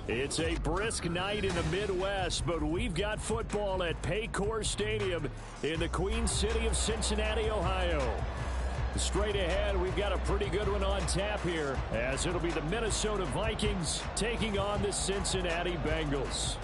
It's a brisk night in the Midwest, but we've got football at Paycor Stadium in the Queen City of Cincinnati, Ohio. Straight ahead, we've got a pretty good one on tap here, as it'll be the Minnesota Vikings taking on the Cincinnati Bengals.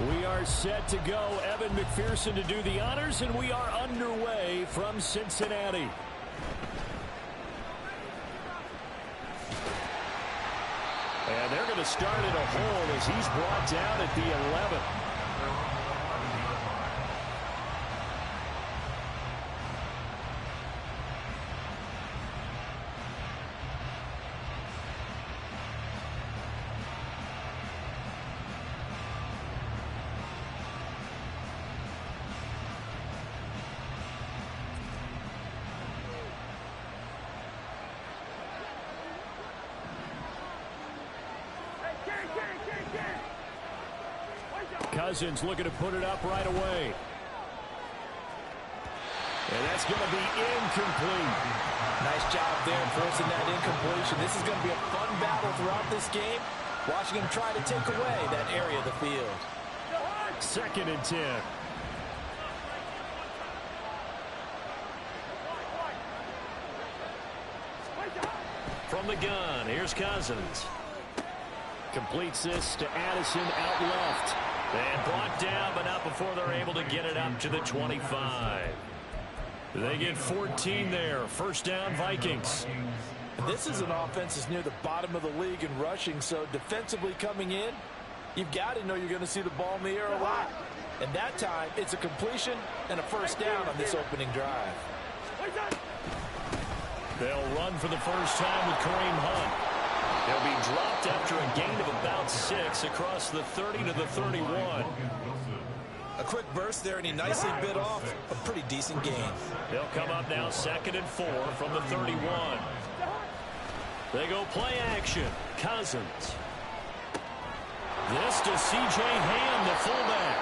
We are set to go. Evan McPherson to do the honors, and we are underway from Cincinnati. And they're going to start at a hole as he's brought down at the 11. Cousins looking to put it up right away. And that's going to be incomplete. Nice job there forcing that incompletion. This is going to be a fun battle throughout this game. Watching him try to take away that area of the field. 2nd and 10. From the gun, here's Cousins. Completes this to Addison out left. And brought down, but not before they're able to get it up to the 25. They get 14 there. First down, Vikings. This is an offense that's near the bottom of the league in rushing, so defensively coming in, you've got to know you're going to see the ball in the air a lot. And that time, it's a completion and a first down on this opening drive. They'll run for the first time with Kareem Hunt. They'll be dropped after a gain of about 6 across the 30 to the 31. A quick burst there, and he nicely bit off a pretty decent gain. They'll come up now 2nd and 4 from the 31. They go play action. Cousins. This to C.J. Ham, the fullback.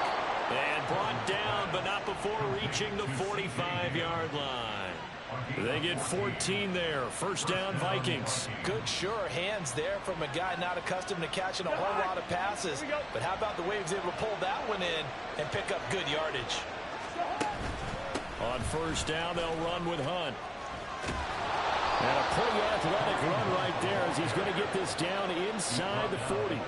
And brought down, but not before reaching the 45-yard line. They get 14 there. First down, Vikings. Good, sure hands there from a guy not accustomed to catching a whole lot of passes. But how about the way he was able to pull that one in and pick up good yardage? On first down, they'll run with Hunt. And a pretty athletic run right there as he's going to get this down inside the 40.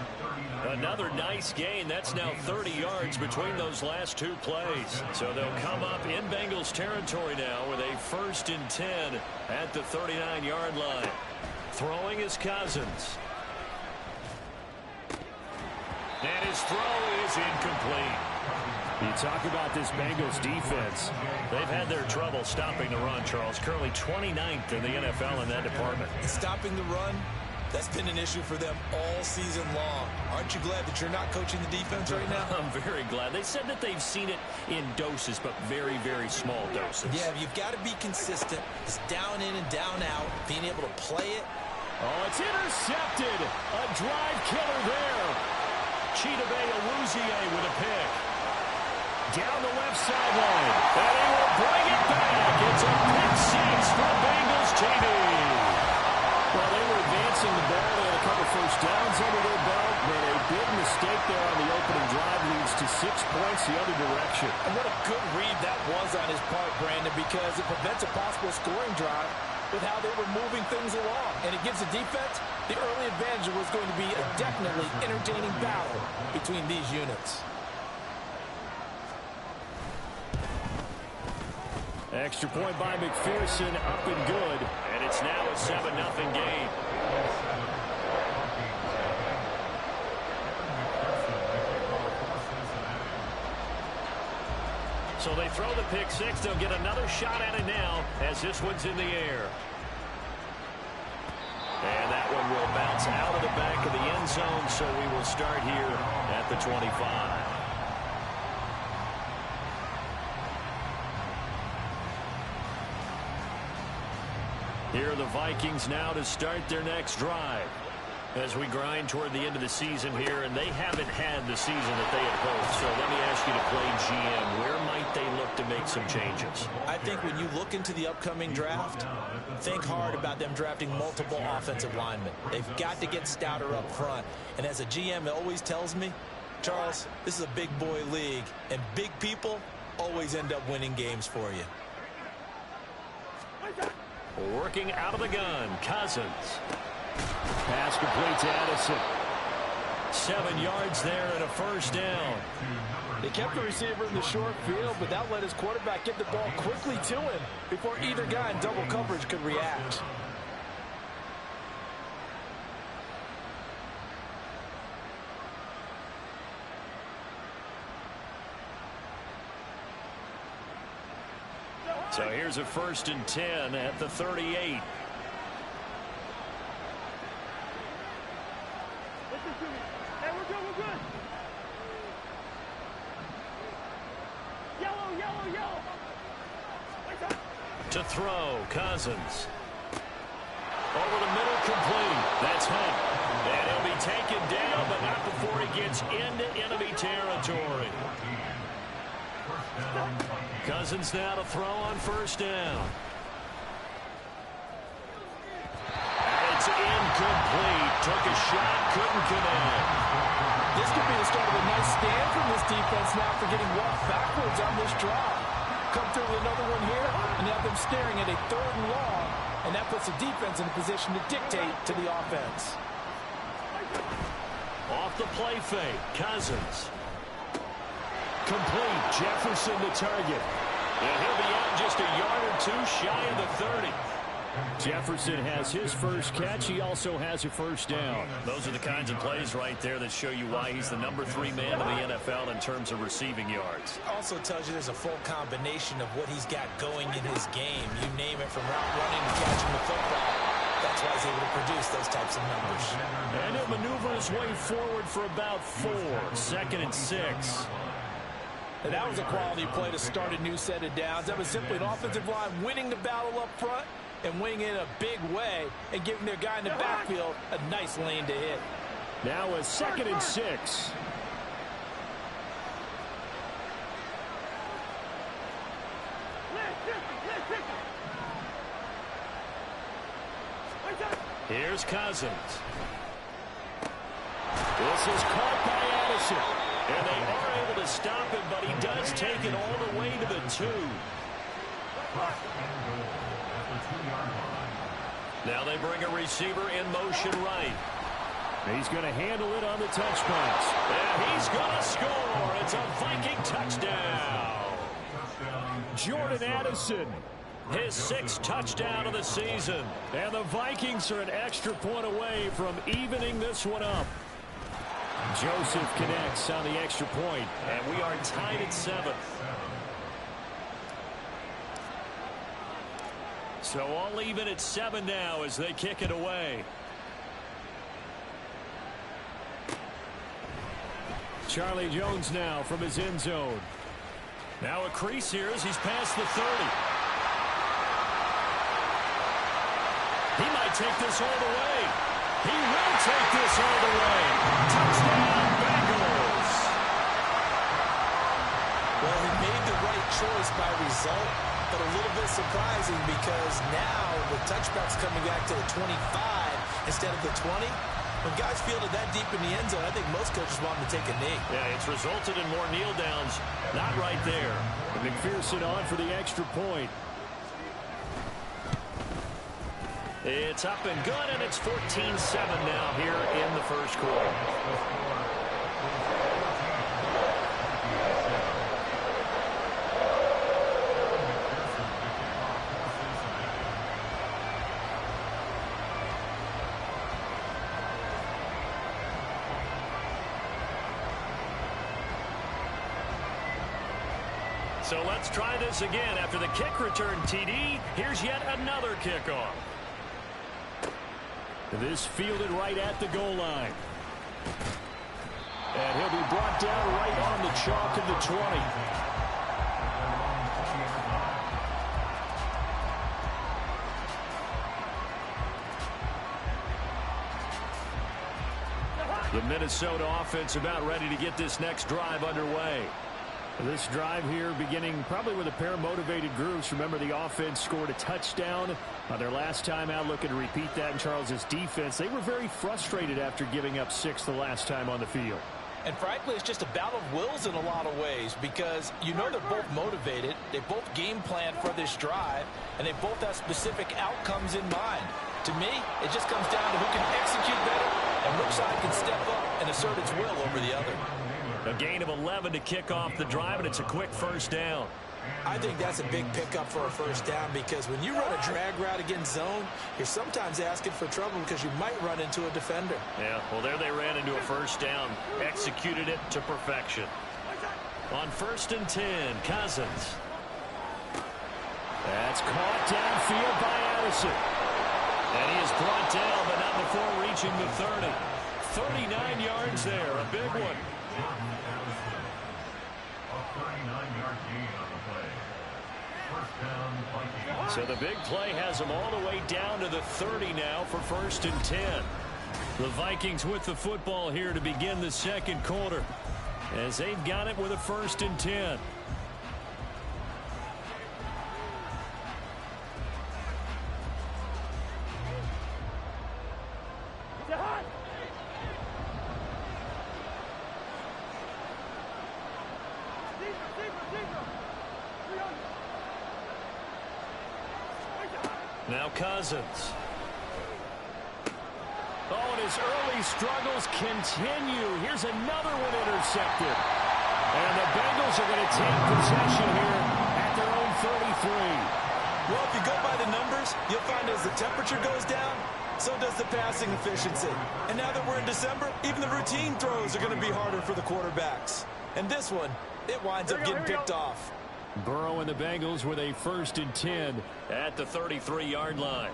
Another nice gain. That's now 30 yards between those last 2 plays. So they'll come up in Bengals territory now with a 1st and 10 at the 39-yard line. Throwing is Cousins. And his throw is incomplete. You talk about this Bengals defense. They've had their trouble stopping the run, Charles. Currently 29th in the NFL in that department. Stopping the run, that's been an issue for them all season long. Aren't you glad that you're not coaching the defense right now? I'm very glad. They said that they've seen it in doses, but very, very small doses. Yeah, you've got to be consistent. It's down in and down out, being able to play it. Oh, it's intercepted. A drive killer there. Chidobe Awuzie with a pick. Down the left sideline. And he will bring it back. It's a pick 6 for Bengals TV. Well, they were advancing the ball. They had a couple first downs under their belt, but a big mistake there on the opening drive leads to 6 points the other direction. And what a good read that was on his part, Brandon, because it prevents a possible scoring drive with how they were moving things along. And it gives the defense the early advantage. Was going to be a definitely entertaining battle between these units. Extra point by McPherson, up and good. And it's now a 7-0 game. So they throw the pick 6. They'll get another shot at it now as this one's in the air. And that one will bounce out of the back of the end zone, so we will start here at the 25. Here are the Vikings now to start their next drive. As we grind toward the end of the season here, and they haven't had the season that they had hoped. So let me ask you to play GM. Where might they look to make some changes? I think when you look into the upcoming draft, think hard about them drafting multiple offensive linemen. They've got to get stouter up front. And as a GM, it always tells me, Charles, this is a big boy league, and big people always end up winning games for you. Working out of the gun, Cousins. Pass complete to Addison. 7 yards there and a first down. They kept the receiver in the short field, but that let his quarterback get the ball quickly to him before either guy in double coverage could react. So here's a 1st and 10 at the 38. To throw, Cousins. Over the middle, complete. That's Hunt. And he'll be taken down, but not before he gets into enemy territory. Cousins now to throw on 1st down. And it's incomplete. Took a shot, couldn't connect. This could be the start of a nice stand from this defense now for getting walked backwards on this drive. Come through with another one here, and have them staring at a 3rd and long, and that puts the defense in a position to dictate to the offense. Off the play fake, Cousins. Complete, Jefferson the target. And he'll be out just a yard or 2 shy of the 30. Jefferson has his first catch. He also has a first down. Those are the kinds of plays right there that show you why he's the number 3 man in the NFL in terms of receiving yards. Also tells you there's a full combination of what he's got going in his game. You name it, from route running to catching the football. That's why he's able to produce those types of numbers. And he'll maneuver his way forward for about 4. 2nd and 6. And that was a quality play to start a new set of downs. That was simply an offensive line winning the battle up front and winning in a big way and giving their guy in the backfield a nice lane to hit. Now a 2nd and 6. Here's Cousins. This is caught by Addison. And they are able to stop him, but he does take it all the way to the 2. Now they bring a receiver in motion right. He's going to handle it on the touch pass. And he's going to score. It's a Viking touchdown. Jordan Addison, his 6th touchdown of the season. And the Vikings are an extra point away from evening this one up. Joseph connects on the extra point, and we are tied at 7. So all even at 7 now as they kick it away. Charlie Jones now from his end zone. Now a crease here as he's past the 30. He might take this all the way. He will take this all the way. Touchdown, Bengals. Well, he made the right choice by result, but a little bit surprising because now the touchback's coming back to the 25 instead of the 20. When guys fielded that deep in the end zone, I think most coaches want them to take a knee. Yeah, it's resulted in more kneel downs. Not right there. McPherson on for the extra point. It's up and good, and it's 14-7 now here in the first quarter. So let's try this again. After the kick return TD, here's yet another kickoff. This fielded right at the goal line. And he'll be brought down right on the chalk of the 20. Minnesota offense about ready to get this next drive underway. This drive here beginning probably with a pair of motivated groups. Remember, the offense scored a touchdown on their last time out. Looking to repeat that in Charles's defense. They were very frustrated after giving up 6 the last time on the field. And frankly, it's just a battle of wills in a lot of ways because you know they're both motivated. They both game plan for this drive, and they both have specific outcomes in mind. To me, it just comes down to who can execute better and which side can step up and assert its will over the other. A gain of 11 to kick off the drive, and it's a quick first down. I think that's a big pickup for a first down because when you run a drag route against zone, you're sometimes asking for trouble because you might run into a defender. Yeah, well, there they ran into a first down, executed it to perfection. On 1st and 10, Cousins. That's caught downfield by Addison. And he is brought down, but not before reaching the 30. 39 yards there, a big one. So the big play has them all the way down to the 30 now for 1st and 10. The Vikings with the football here to begin the second quarter as they've got it with a 1st and 10. Now Cousins. Oh, and his early struggles continue. Here's another one intercepted. And the Bengals are going to take possession here at their own 33. Well, if you go by the numbers, you'll find as the temperature goes down, so does the passing efficiency. And now that we're in December, even the routine throws are going to be harder for the quarterbacks. And this one, it winds up getting picked off. Burrow and the Bengals with a 1st and 10 at the 33-yard line.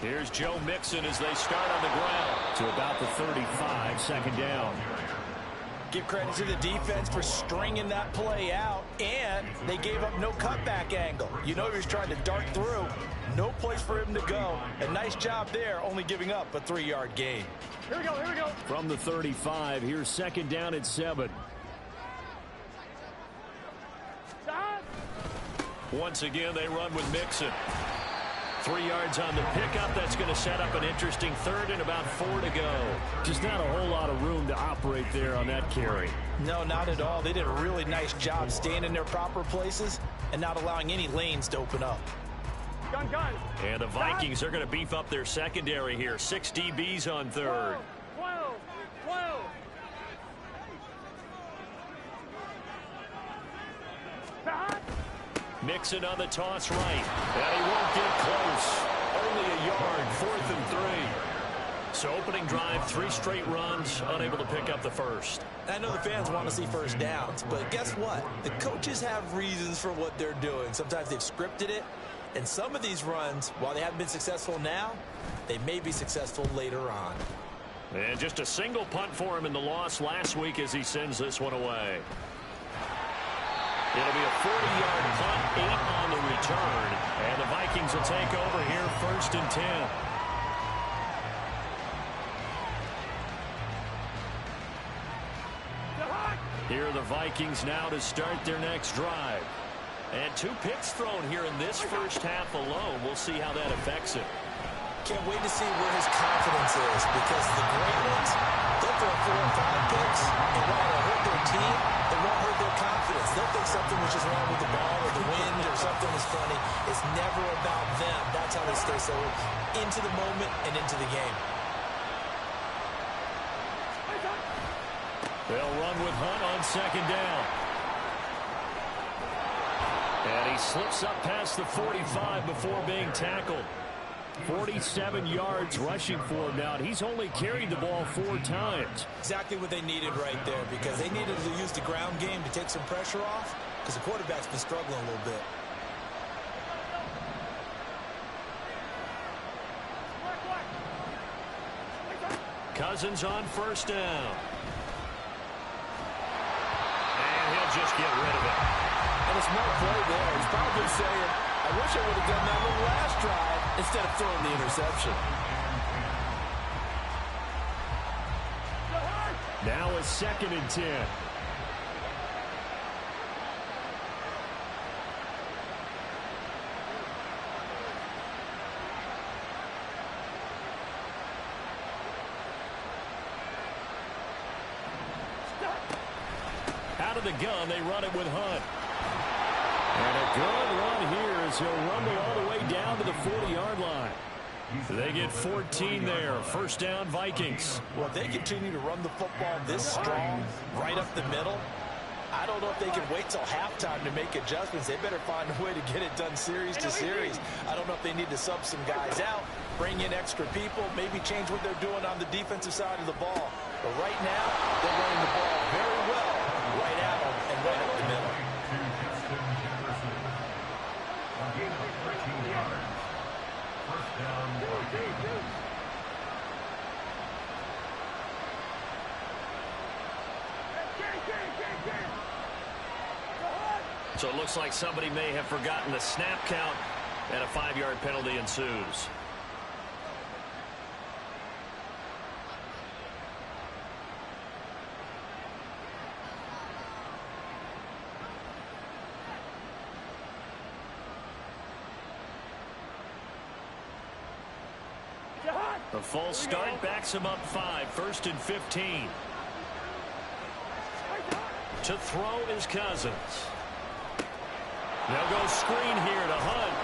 Here's Joe Mixon as they start on the ground to about the 35, 2nd down. Give credit to the defense for stringing that play out, and they gave up no cutback angle. You know he was trying to dart through. No place for him to go. A nice job there, only giving up a 3-yard gain. Here we go, here we go. From the 35, here's 2nd down at 7. Once again, they run with Mixon. 3 yards on the pickup. That's going to set up an interesting 3rd and about 4 to go. Just not a whole lot of room to operate there on that carry. No, not at all. They did a really nice job staying in their proper places and not allowing any lanes to open up. Gun. And the Vikings are going to beef up their secondary here. 6 DBs on 3rd. 12. Mixon on the toss right. And he won't get close. Only a yard, 4th and 3. So opening drive, 3 straight runs, unable to pick up the first. I know the fans want to see first downs, but guess what? The coaches have reasons for what they're doing. Sometimes they've scripted it, and some of these runs, while they haven't been successful now, they may be successful later on. And just a single punt for him in the loss last week as he sends this one away. It'll be a 40-yard punt, 8 on the return. And the Vikings will take over here, 1st and 10. Here are the Vikings now to start their next drive. And 2 picks thrown here in this first half alone. We'll see how that affects it. Can't wait to see where his confidence is because the great ones, they'll throw 4 or 5 picks, and while it'll hurt their team, it won't hurt their confidence. They'll think something was just wrong with the ball or the wind or something is funny. It's never about them. That's how they stay so into the moment and into the game. They'll run with Hunt on 2nd down. And he slips up past the 45 before being tackled. 47 yards rushing for him now. He's only carried the ball 4 times. Exactly what they needed right there because they needed to use the ground game to take some pressure off because the quarterback's been struggling a little bit. Cousins on 1st down. And he'll just get rid of it. And a smart play there. He's probably saying, I wish I would have done that little last drive instead of throwing the interception. Now a 2nd and 10. Out of the gun, they run it with Hunt. And a good run here as he'll rumble all the way down to the 40-yard line. They get 14 there. First down, Vikings. Well, if they continue to run the football this strong, right up the middle, I don't know if they can wait till halftime to make adjustments. They better find a way to get it done series to series. I don't know if they need to sub some guys out, bring in extra people, maybe change what they're doing on the defensive side of the ball. But right now, they're running the ball very well right at them and right up the middle. So it looks like somebody may have forgotten the snap count, and a 5-yard penalty ensues. The false start backs him up 5. 1st and 15. To throw is Cousins. They'll go screen here to Hunt.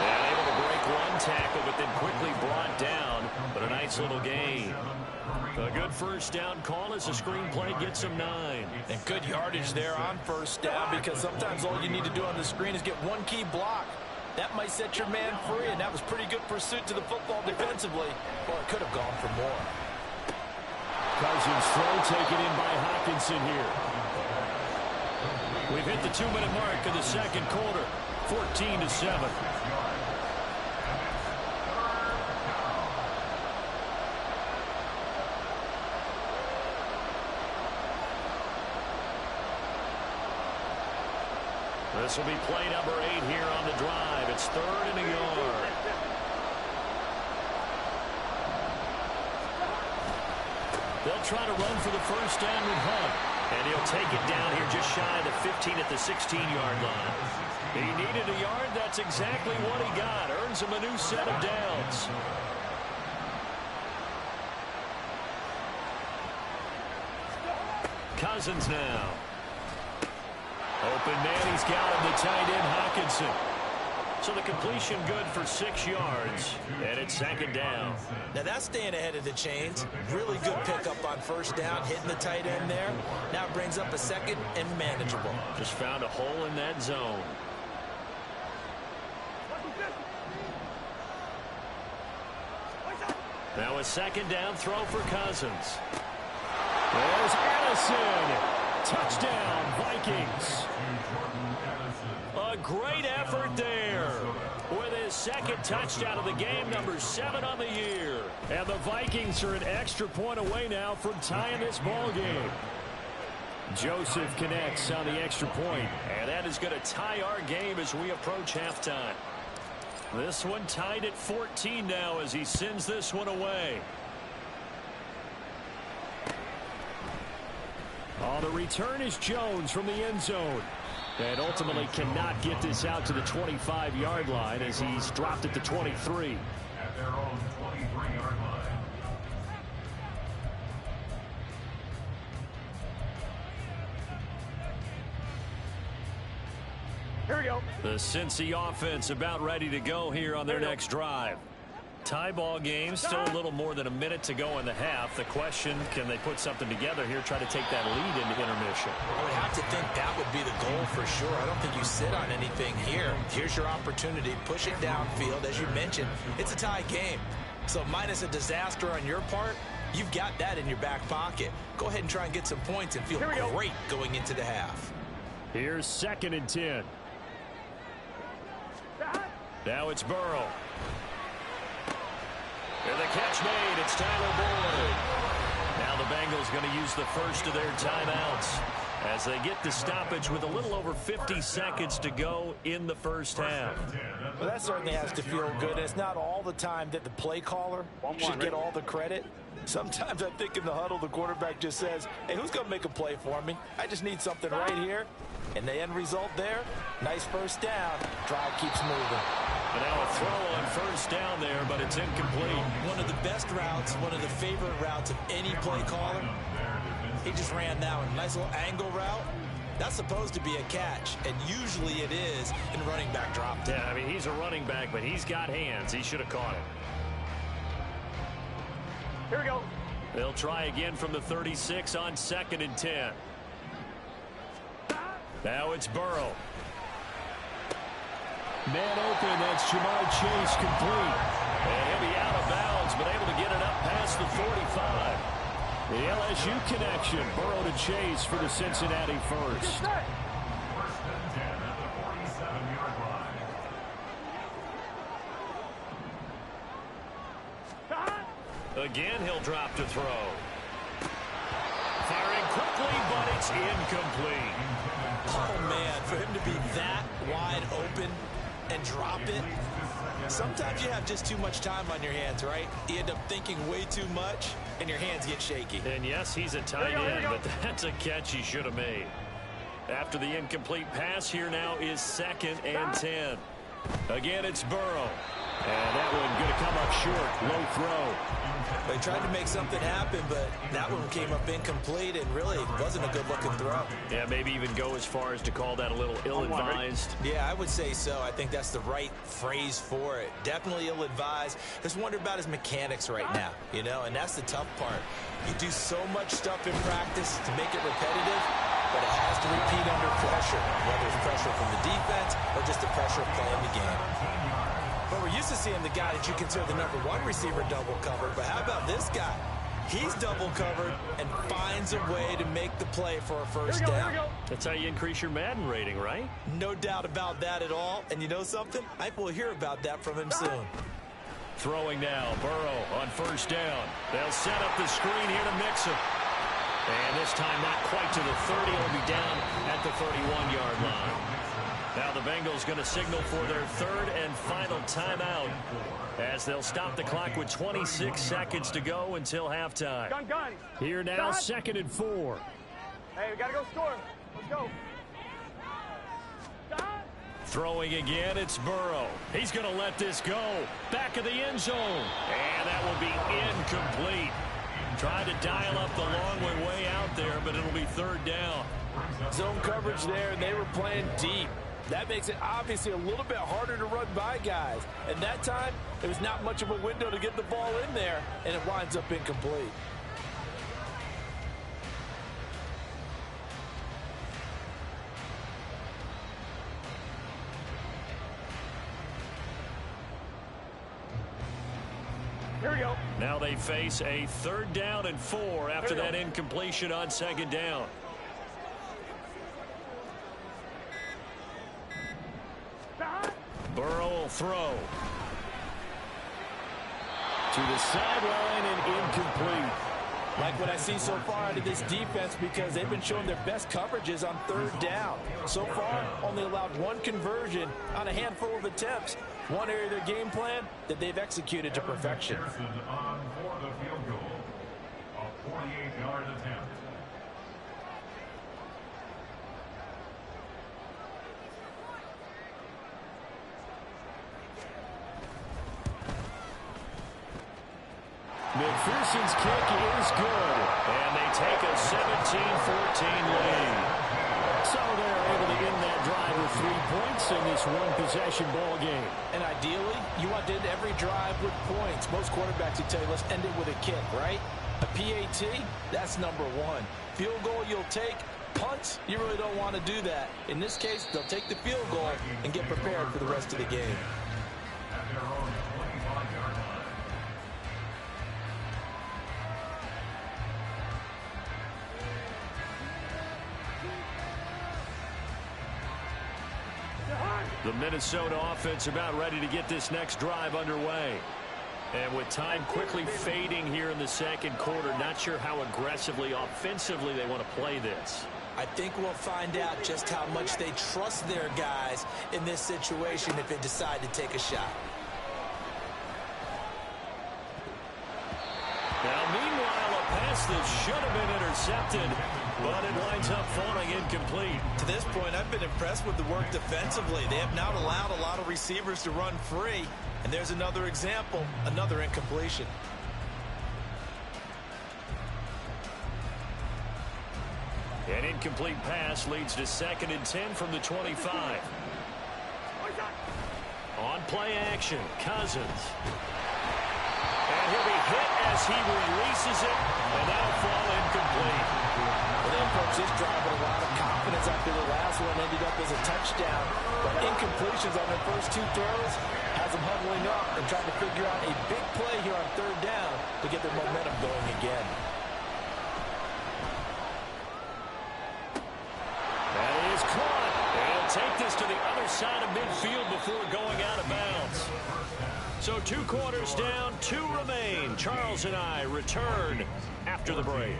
And able to break one tackle, but then quickly brought down. But a nice little gain. A good first down call as the screen play gets him 9. And good yardage there on first down, because sometimes all you need to do on the screen is get one key block. That might set your man free, and that was pretty good pursuit to the football defensively. Or it could have gone for more. Cousins throw taken in by Hockenson here. We've hit the 2-minute mark of the second quarter. 14-7. This will be play number 8 here on the drive. It's 3rd and a yard. They'll try to run for the first down with Hunt. And he'll take it down here just shy of the 15 at the 16-yard line. He needed a yard. That's exactly what he got. Earns him a new set of downs. Cousins now. Open man, he's got him, the tight end, Hockenson. So the completion good for 6 yards, and it's 2nd down. Now that's staying ahead of the chains. Really good pickup on first down, hitting the tight end there. Now it brings up a 2nd and manageable. Just found a hole in that zone. Now a 2nd down throw for Cousins. There's Allison. Touchdown, Vikings. A great effort there with his 2nd touchdown of the game, number 7 on the year. And the Vikings are an extra point away now from tying this ball game. Joseph connects on the extra point, and that is going to tie our game as we approach halftime. This one tied at 14 now as he sends this one away. On the return is Jones from the end zone. And ultimately cannot get this out to the 25-yard line as he's dropped at the 23. At their own 23-yard line. Here we go. The Cincy offense about ready to go here on their next drive. Tie ball game, still a little more than a minute to go in the half. The question, can they put something together here, try to take that lead into intermission? I would have to think that would be the goal for sure. I don't think you sit on anything here. Here's your opportunity. Push it downfield. As you mentioned, it's a tie game. So minus a disaster on your part, you've got that in your back pocket. Go ahead and try and get some points and feel great going into the half. Here's 2nd and 10. Now it's Burrow. And the catch made. It's Tyler Boyd. Now the Bengals going to use the first of their timeouts. as they get the stoppage with a little over 50 seconds to go in the first half. Well, that certainly has to feel good. It's not all the time that the play caller should get all the credit. Sometimes I think in the huddle, the quarterback just says, hey, who's going to make a play for me? I just need something right here. And the end result there, nice first down. Drive keeps moving. And now a throw on first down there, but it's incomplete. One of the best routes, one of the favorite routes of any play caller. He just ran that one. Nice little angle route. That's supposed to be a catch, and usually it is in running back drop. Yeah, I mean, he's a running back, but he's got hands. He should have caught it. Here we go. They'll try again from the 36 on 2nd and 10. Now it's Burrow. Man open, that's Jamar Chase complete. And he'll be out of bounds, but able to get it up past the 45. The LSU connection, Burrow to Chase for the Cincinnati first. First and 10 at the 47-yard line. Again, he'll drop to throw. Firing quickly, but it's incomplete. Oh, man, for him to be that wide open and drop it. Sometimes you have just too much time on your hands, right? You end up thinking way too much, and your hands get shaky. And yes, he's a tight end, but that's a catch he should have made. After the incomplete pass, here now is 2nd and 10. Again, it's Burrow. And that one going to come up short. Low throw. They tried to make something happen, but that one came up incomplete and really wasn't a good-looking throw. Yeah, maybe even go as far as to call that a little ill-advised. Yeah, I would say so. I think that's the right phrase for it. Definitely ill-advised. Just wonder about his mechanics right now, you know, and that's the tough part. You do so much stuff in practice to make it repetitive, but it has to repeat under pressure, whether it's pressure from the defense or just the pressure of playing the game. But we're used to seeing the guy that you consider the #1 receiver double covered, but how about this guy? He's double covered and finds a way to make the play for a first down. That's how you increase your Madden rating, right? No doubt about that at all. And you know something? I will hear about that from him soon. Throwing now, Burrow on first down. They'll set up the screen here to mix him. And this time not quite to the 30. He'll be down at the 31-yard line. Now the Bengals going to signal for their 3rd and final timeout as they'll stop the clock with 26 seconds to go until halftime. Gun. Here now, 2nd and 4. Hey, we got to go score. Let's go. Throwing again, it's Burrow. He's going to let this go. Back of the end zone. And that will be incomplete. Tried to dial up the long way out there, but it'll be 3rd down. Zone coverage there, and they were playing deep. That makes it obviously a little bit harder to run by guys. And that time, there was not much of a window to get the ball in there, and it winds up incomplete. Here we go. Now they face a 3rd down and 4 after that incompletion on 2nd down. Burrow will throw. To the sideline and incomplete. Like what I see so far out of this defense, because they've been showing their best coverages on 3rd down. So far, only allowed 1 conversion on a handful of attempts. One area of their game plan that they've executed to perfection. On for the field goal. A 48-yard attempt. McPherson's kick is good, and they take a 17-14 lead. So they're able to end that drive with 3 points in this one-possession ball game. And ideally, you want to end every drive with points. Most quarterbacks would tell you, let's end it with a kick, right? A PAT, that's #1. Field goal you'll take. Punts, you really don't want to do that. In this case, they'll take the field goal and get prepared for the rest of the game. At their own 25-yard line. The Minnesota offense about ready to get this next drive underway. And with time quickly fading here in the second quarter, not sure how aggressively, offensively they want to play this. I think we'll find out just how much they trust their guys in this situation if they decide to take a shot. Now, meanwhile, a pass that should have been intercepted, but it winds up falling incomplete. To this point, I've been impressed with the work defensively. They have not allowed a lot of receivers to run free. And there's another example, another incompletion. An incomplete pass leads to 2nd and 10 from the 25. On play action, Cousins. And he'll be hit as he releases it, and that'll fall incomplete. Well, they approached this drive with a lot of confidence after the last one ended up as a touchdown. But incompletions on their first 2 throws has them huddling up and trying to figure out a big play here on 3rd down to get their momentum going again. That is caught. They'll take this to the other side of midfield before going out of bounds. So 2 quarters down, 2 remain. Charles and I return after the break.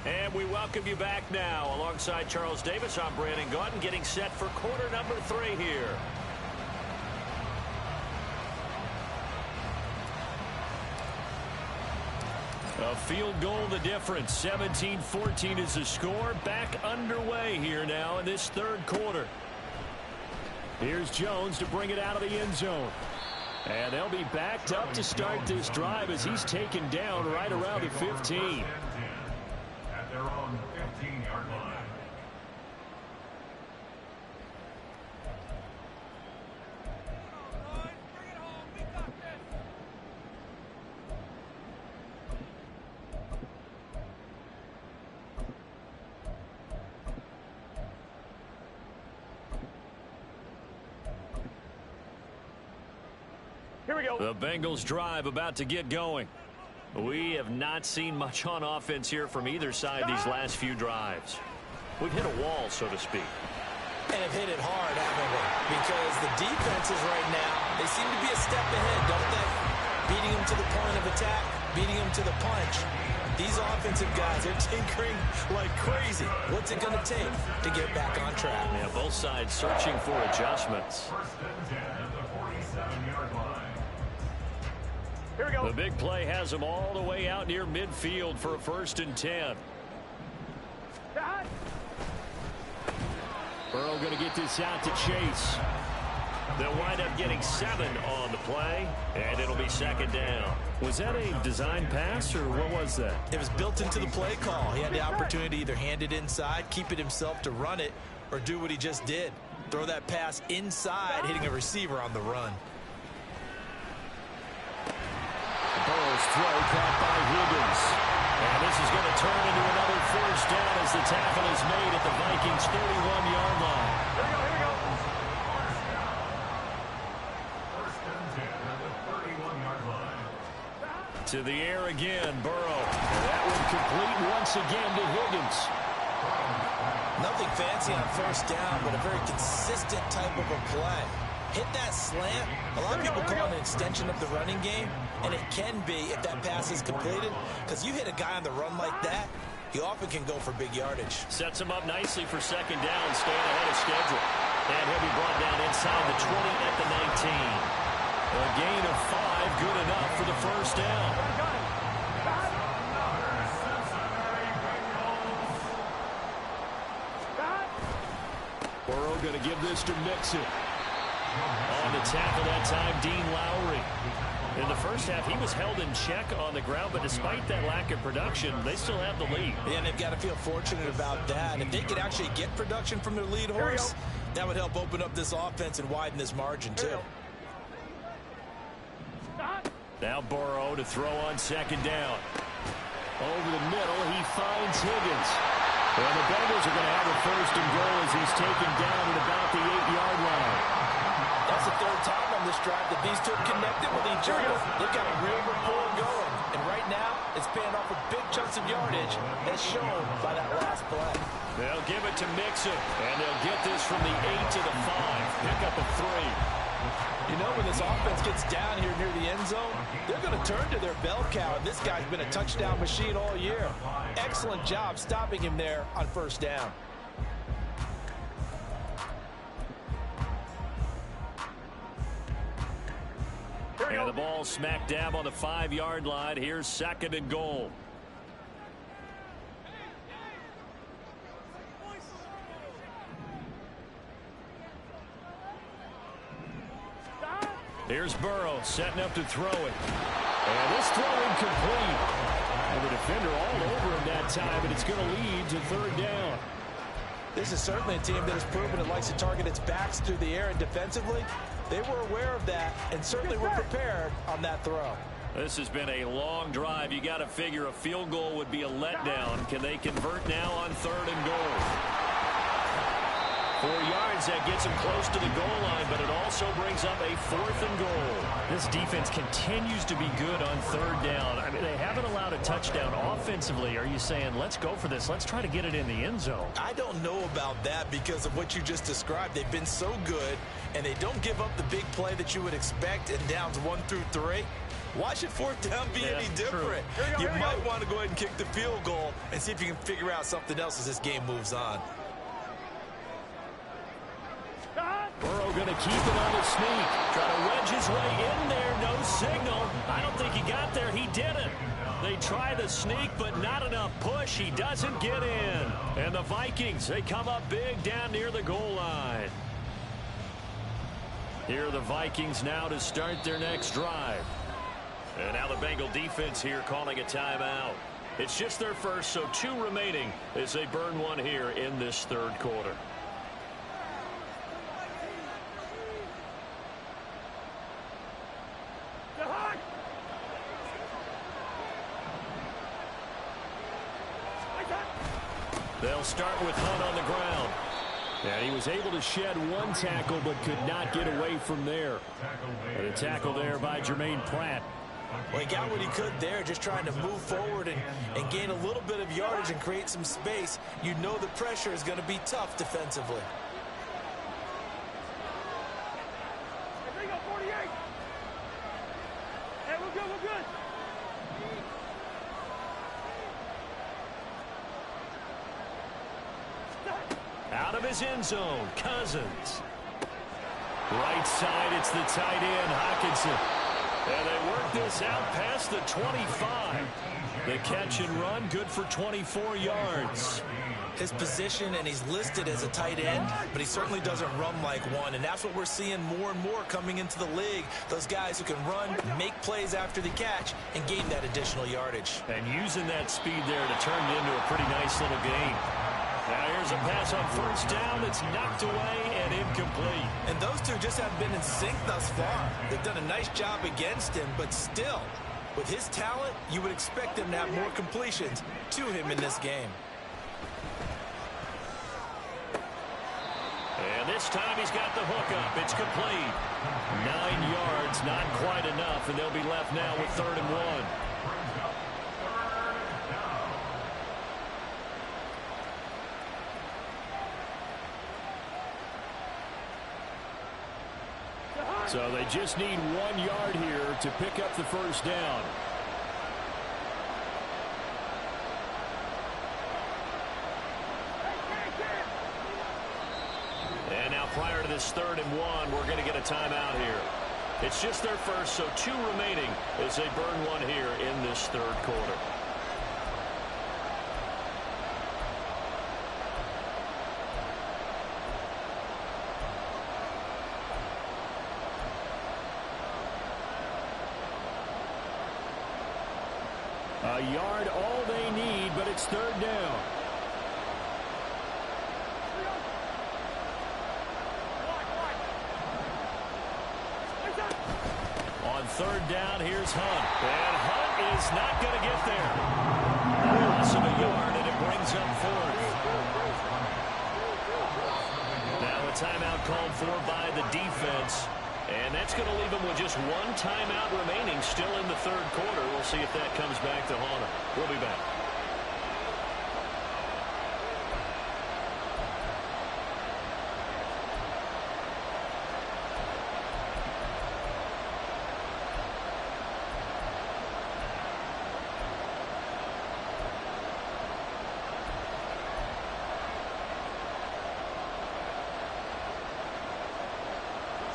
And we welcome you back now. Alongside Charles Davis, I'm Brandon Gaudin, getting set for quarter number 3 here. A field goal the difference. 17-14 is the score. Back underway here now in this 3rd quarter. Here's Jones to bring it out of the end zone. And they'll be backed up to start this drive as he's taken down right around the 15. At their own 15-yard line. Here we go. The Bengals drive about to get going. We have not seen much on offense here from either side these last few drives. We've hit a wall, so to speak. And have hit it hard, haven't we? Because the defenses right now, they seem to be a step ahead, don't they? Beating them to the point of attack, beating them to the punch. These offensive guys, they're tinkering like crazy. What's it going to take to get back on track? Yeah, both sides searching for adjustments. 1st and 10 at the 47-yard line. Here we go. The big play has them all the way out near midfield for a 1st and 10. Burrow going to get this out to Chase. They'll wind up getting 7 on the play, and it'll be 2nd down. Was that a design pass, or what was that? It was built into the play call. He had the opportunity to either hand it inside, keep it himself to run it, or do what he just did. Throw that pass inside, hitting a receiver on the run. Burrow's throw caught by Higgins. And this is going to turn into another 1st down as the tackle is made at the Vikings' 31-yard line. Here we go. Here we go. 1st and 10 at the 31-yard line. To the air again, Burrow. And that one complete once again to Higgins. Nothing fancy on 1st down, but a very consistent type of a play. Hit that slant. A lot of people call it an extension of the running game, and it can be if that pass is completed, because you hit a guy on the run like that, he often can go for big yardage. Sets him up nicely for 2nd down, staying ahead of schedule. And he'll be brought down inside the 20 at the 19. A gain of 5, good enough for the 1st down. Burrow going to give this to Mixon. On the tackle that time, Dean Lowry. In the 1st half, he was held in check on the ground, but despite that lack of production, they still have the lead. Yeah, and they've got to feel fortunate about that. If they could actually get production from their lead horse, that would help open up this offense and widen this margin, too. Now Burrow to throw on 2nd down. Over the middle, he finds Higgins. And the Bengals are going to have a 1st and goal as he's taken down at about the 8-yard line. That's the 3rd time on this drive that these two have connected with each other. They've got a real rapport going. And right now, it's paying off with big chunks of yardage as shown by that last play. They'll give it to Mixon, and they'll get this from the 8 to the 5. Pick up a 3. You know, when this offense gets down here near the end zone, they're going to turn to their bell cow, and this guy's been a touchdown machine all year. Excellent job stopping him there on first down. And the ball smack dab on the 5-yard line. Here's 2nd and goal. Here's Burrow setting up to throw it. And this throw incomplete. And the defender all over him that time, and it's going to lead to 3rd down. This is certainly a team that has proven it likes to target its backs through the air, and defensively, they were aware of that and certainly were prepared on that throw. This has been a long drive. You got to figure a field goal would be a letdown. Can they convert now on 3rd and goal? 4 yards, that gets them close to the goal line, but it also brings up a 4th and goal. This defense continues to be good on 3rd down. I mean, they haven't allowed a touchdown offensively. Are you saying, let's go for this, let's try to get it in the end zone? I don't know about that because of what you just described. They've been so good, and they don't give up the big play that you would expect in downs 1 through 3. Why should 4th down be any different? You might want to go ahead and kick the field goal and see if you can figure out something else as this game moves on. Burrow going to keep it on the sneak. Try to wedge his way in there. No signal. I don't think he got there. He didn't. They try the sneak, but not enough push. He doesn't get in. And the Vikings, they come up big down near the goal line. Here are the Vikings now to start their next drive. And now the Bengal defense here calling a timeout. It's just their first, so 2 remaining as they burn one here in this 3rd quarter. They'll start with Hunt on the ground. And he was able to shed 1 tackle but could not get away from there. And a tackle there by Jermaine Pratt. Well, he got what he could there, just trying to move forward and gain a little bit of yardage and create some space. You know the pressure is going to be tough defensively. Here we go, 48. Hey, we're good, we're good. Out of his end zone, Cousins. Right side, it's the tight end, Hockenson. And they work this out past the 25. The catch and run, good for 24 yards. His position, and he's listed as a tight end, but he certainly doesn't run like one, and that's what we're seeing more and more coming into the league. Those guys who can run, make plays after the catch, and gain that additional yardage. And using that speed there to turn it into a pretty nice little game. Now here's a pass on 1st down that's knocked away and incomplete. And those two just haven't been in sync thus far. They've done a nice job against him, but still, with his talent, you would expect him to have more completions to him in this game. And this time he's got the hook up. It's complete. 9 yards, not quite enough, and they'll be left now with 3rd and 1. So they just need 1 yard here to pick up the 1st down. And now prior to this 3rd and 1, we're going to get a timeout here. It's just their first, so 2 remaining as they burn one here in this 3rd quarter. A yard, all they need, but it's 3rd down. On 3rd down, here's Hunt. And Hunt is not going to get there. A loss of a yard, and it brings up 4th. Now a timeout called for by the defense. And that's going to leave them with just one timeout remaining still in the third quarter. We'll see if that comes back to haunt them. We'll be back.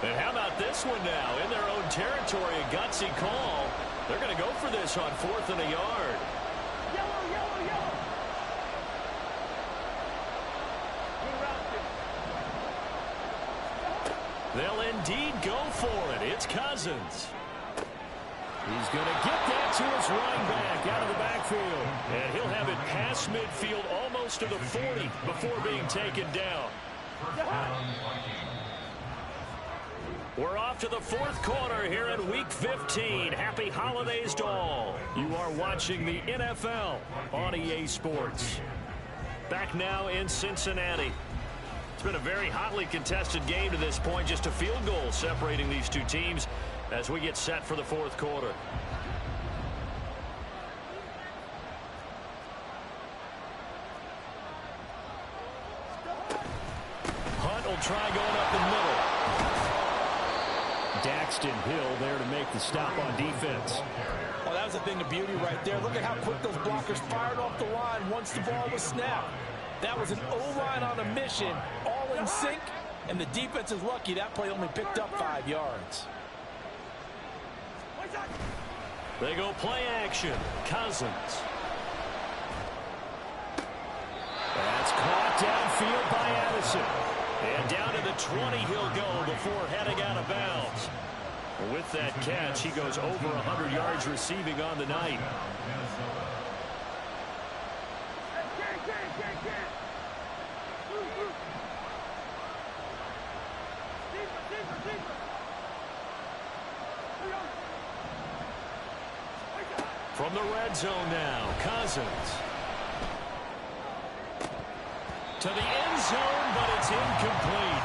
And how about this one now? In their own territory, a gutsy call. They're going to go for this on 4th and a yard. Yellow, yellow, yellow. They'll indeed go for it. It's Cousins. He's going to get that to his running back out of the backfield. And he'll have it past midfield almost to the 40 before being taken down. We're off to the fourth quarter here in Week 15. Happy holidays to all. You are watching the NFL on EA Sports. Back now in Cincinnati. It's been a very hotly contested game to this point. Just a field goal separating these two teams as we get set for the fourth quarter. Hunt will try going up the middle. Daxton Hill there to make the stop on defense. Well, that was a thing of beauty right there. Look at how quick those blockers fired off the line once the ball was snapped. That was an O-line on a mission, all in sync, and the defense is lucky that play only picked up 5 yards. They go play action. Cousins. That's caught downfield by Addison. And down to the 20 he'll go before heading out of bounds. With that catch, he goes over 100 yards receiving on the night. From the red zone now, Cousins. To the end zone, but it's incomplete.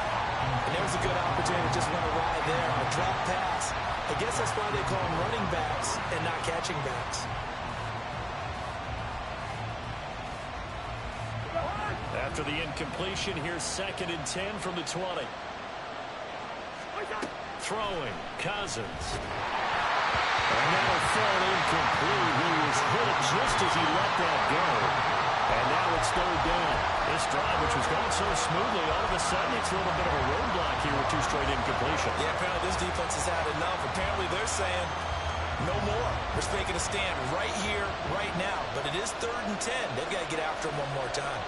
And there was a good opportunity to just run a ride there on a drop pass. I guess that's why they call them running backs and not catching backs. After the incompletion, here's 2nd and 10 from the 20. Throwing, Cousins. And that'll fall incomplete. He was hit just as he let that go. And now it's 3rd down. This drive, which was going so smoothly, all of a sudden it's a little bit of a roadblock here with 2 straight incompletions. Yeah, apparently this defense has had enough. Apparently they're saying no more. We're making a stand right here, right now. But it is 3rd and 10. They've got to get after him one more time.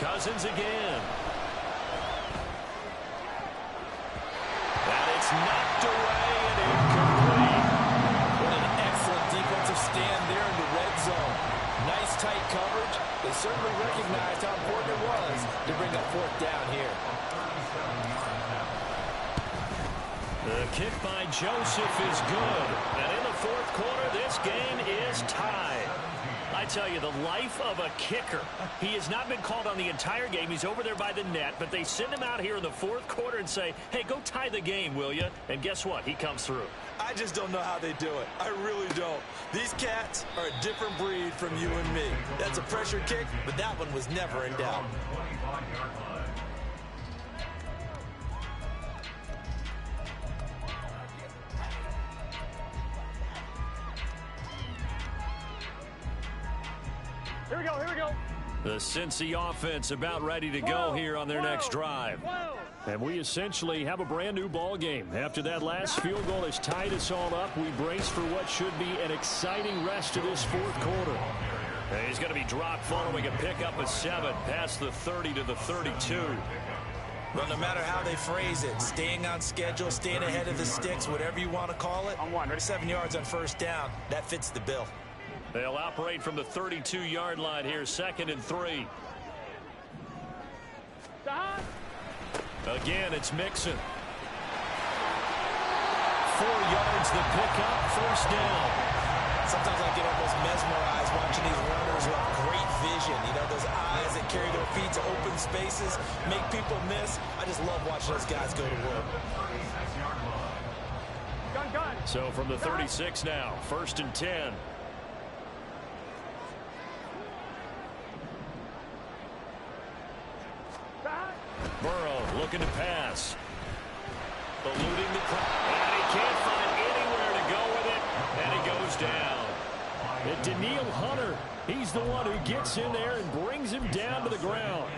Cousins again. And it's knocked away and incomplete. What an excellent defensive stand there in the red zone. Nice tight coverage. They certainly recognized how important it was to bring up 4th down here. The kick by Joseph is good. And in the fourth quarter, this game is tied. I tell you, the life of a kicker. He has not been called on the entire game. He's over there by the net, but they send him out here in the fourth quarter and say, hey, go tie the game, will you? And guess what? He comes through. I just don't know how they do it. I really don't. These cats are a different breed from you and me. That's a pressure kick, but that one was never in doubt. Here we go, here we go. The Cincy offense about ready to go here on their next drive. And we essentially have a brand new ball game. After that last field goal has tied us all up, we brace for what should be an exciting rest of this fourth quarter. And he's going to be dropped following a pickup of 7 past the 30 to the 32. Well, no matter how they phrase it, staying on schedule, staying ahead of the sticks, whatever you want to call it, 7 yards on 1st down, that fits the bill. They'll operate from the 32-yard line here, 2nd and 3. Again, it's Mixon. 4 yards the pickup, 1st down. Sometimes I get almost mesmerized watching these runners who have great vision. You know, those eyes that carry their feet to open spaces, make people miss. I just love watching those guys go to work. Gun. So from the 36 now, 1st and 10. Burrow looking to pass. Eluding the crowd. And he can't find anywhere to go with it. And he goes down. And Danielle Hunter, he's the one who gets in there and brings him down to the ground.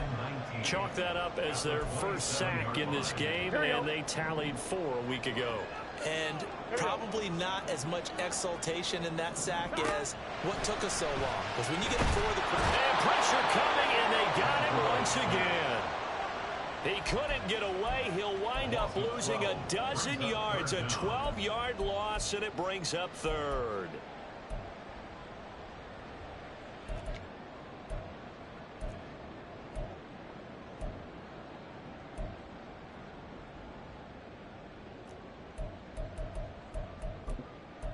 Chalk that up as their first sack in this game, and they tallied 4 a week ago. And probably not as much exultation in that sack as what took us so long. Because when you get 4 of the... And pressure coming, and they got him once again. He couldn't get away. He'll wind up losing a dozen yards, a 12-yard loss, and it brings up 3rd.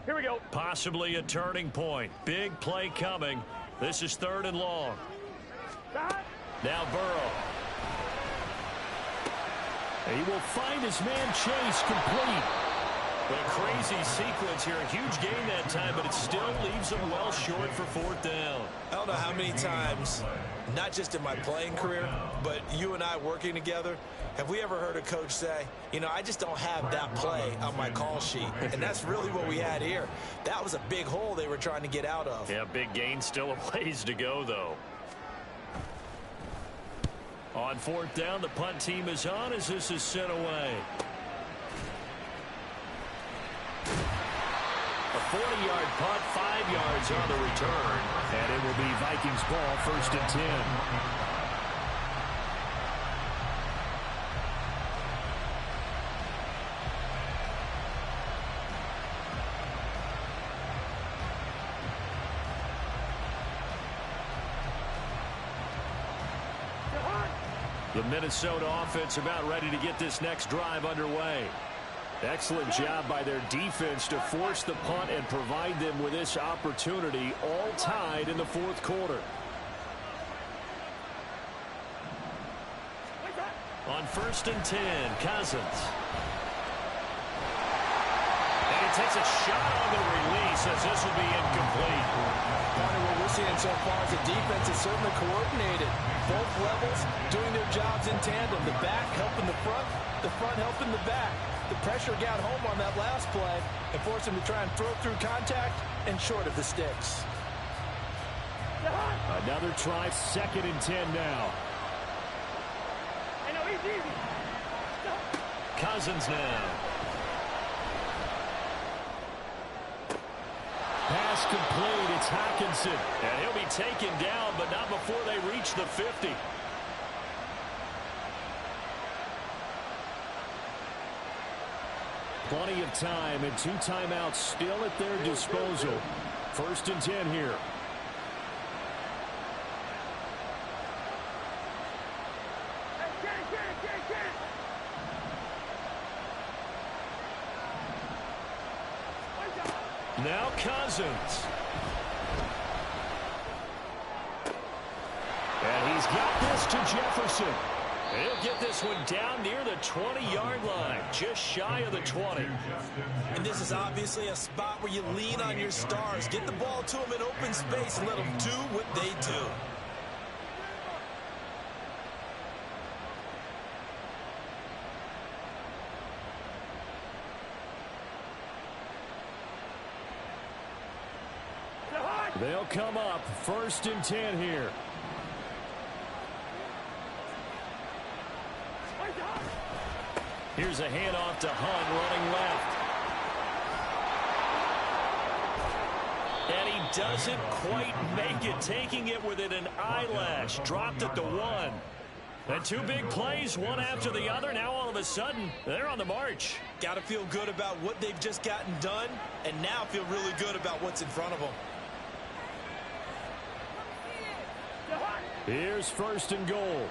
Here we go. Possibly a turning point. Big play coming. This is 3rd and long. Now Burrow. He will find his man Chase complete. A crazy sequence here. A huge gain that time, but it still leaves him well short for 4th down. I don't know how many times, not just in my playing career, but you and I working together, have we ever heard a coach say, you know, I just don't have that play on my call sheet. And that's really what we had here. That was a big hole they were trying to get out of. Yeah, big gain, still a ways to go, though. On 4th down, the punt team is on as this is sent away. A 40-yard punt, 5 yards on the return. And it will be Vikings ball, 1st and 10. The Minnesota offense about ready to get this next drive underway. Excellent job by their defense to force the punt and provide them with this opportunity, all tied in the 4th quarter. On 1st and 10, Cousins. And he takes a shot on the release as this will be incomplete. What we're seeing so far is the defense is certainly coordinated. Both levels doing their jobs in tandem. The back helping the front helping the back. The pressure got home on that last play and forced him to try and throw through contact and short of the sticks. Another try, 2nd and 10 now. I know he's easy. Cousins now. Pass complete. It's Hockenson. And he'll be taken down, but not before they reach the 50. Plenty of time and 2 timeouts still at their disposal. 1st and 10 here. Now Cousins. And he's got this to Jefferson. He'll get this one down near the 20-yard line, just shy of the 20. And this is obviously a spot where you lean on your stars. Get the ball to them in open space and let them do what they do. They'll come up 1st and 10 here. Here's a handoff to Hunt running left. And he doesn't quite make it, taking it within an eyelash. Dropped it to 1. And 2 big plays, one after the other. Now all of a sudden, they're on the march. Got to feel good about what they've just gotten done, and now feel really good about what's in front of them. Here's 1st and goal.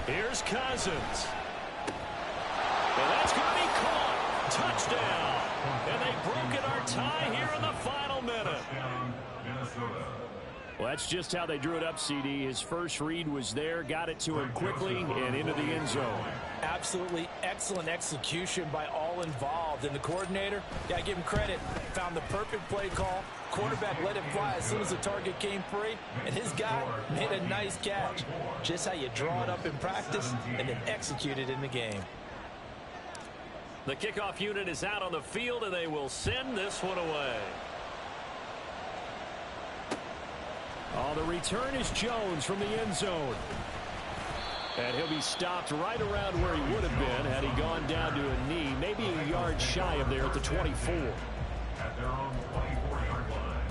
Here's Cousins. And that's going to be caught. Touchdown. And they've broken our tie here in the final minute. Well, that's just how they drew it up, CD. His first read was there, got it to him quickly, and into the end zone. Absolutely excellent execution by all involved. And the coordinator, yeah, give him credit, found the perfect play call. Quarterback let it fly as soon as the target came free, and his guy made a nice catch. Just how you draw it up in practice and then execute it in the game. The kickoff unit is out on the field, and they will send this one away. Oh, the return is Jones from the end zone. And he'll be stopped right around where he would have been had he gone down to a knee, maybe a yard shy of there at the 24. At their own 24-yard line.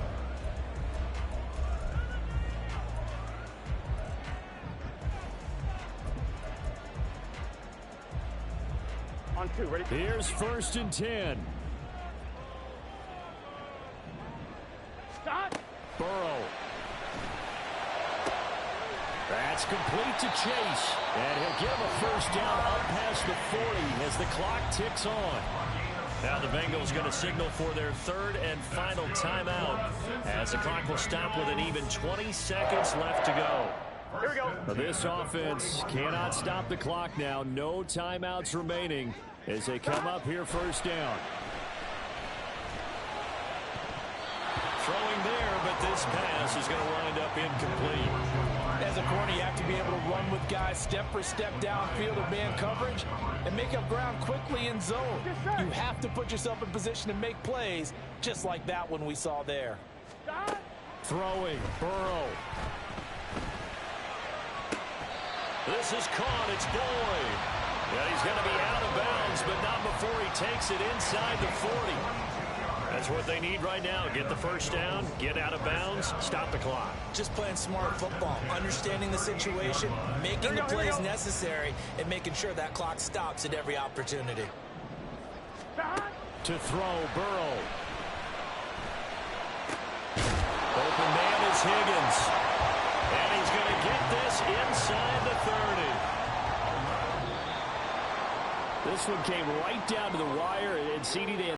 On 2, ready? Here's 1st and 10. Stop. Burrow. That's complete to Chase. And he'll give him a first down up past the 40 as the clock ticks on. Now the Bengals going to signal for their 3rd and final timeout as the clock will stop with an even 20 seconds left to go. Here we go. But this offense cannot stop the clock now. No timeouts remaining as they come up here 1st down. Throwing there, but this pass is going to wind up incomplete. As a corner, you have to be able to run with guys step for step downfield of man coverage and make up ground quickly in zone. You have to put yourself in position to make plays just like that one we saw there. Stop. Throwing, Burrow. This is caught. It's Boyd. Yeah, he's going to be out of bounds, but not before he takes it inside the 40. That's what they need right now. Get the first down, get out of bounds, stop the clock. Just playing smart football, understanding the situation, making the plays necessary, and making sure that clock stops at every opportunity. Stop. To throw, Burrow. Open man is Higgins. And he's going to get this inside the 30. This one came right down to the wire, and CD, they